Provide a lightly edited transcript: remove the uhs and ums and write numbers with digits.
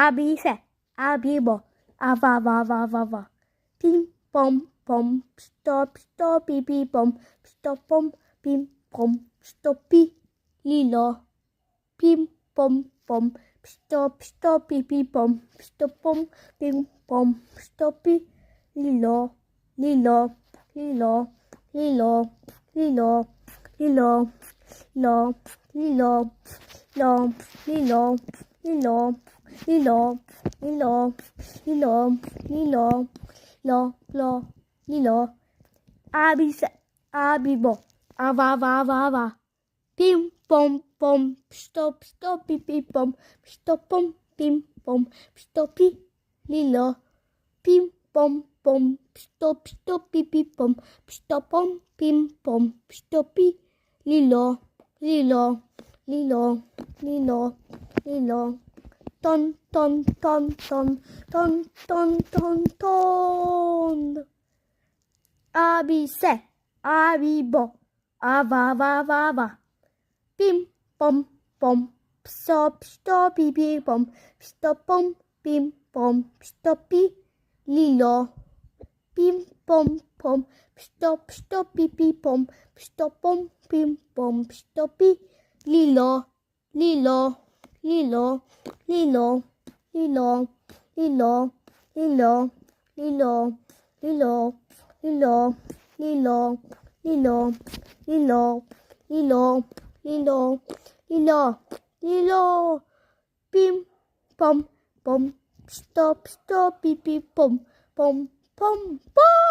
Abi se, abi bo, ava va va va va. Pim pom pom, stop stop pi pi pom, stop pom pim pom, stop pi lilo. Pim pom pom, stop stop pi pi pom, stop pom pim pom, stop pi lilo lilo lilo lilo lilo lilo lilo lilo lilo lilo lilo lilo lilo lilo lilo lo lo lilo. Abi se, abi bo, ava va va va. Pim pom pom, stop stop pi pi pom, stop pom pim pom, stop pi lilo. Pim pom pom, stop stop pi pi pom, stop pom pim pom, stop pi lilo lilo lilo lilo lilo. Ton ton ton ton ton ton ton ton. Abi se, abi bo, ava va va va. Pim pom pom, stop stop pi pi pom, stop pom pim pom, stop pi lilo. Pim pom pom, stop stop pi pi pom, stop pom pim pom, stop pi lilo lilo lilo lilo lilo lilo lilo lilo lilo lilo lilo lilo lilo lilo lilo lilo lilo. Pim pom pom, stop stop pi pi pom pom pom pom.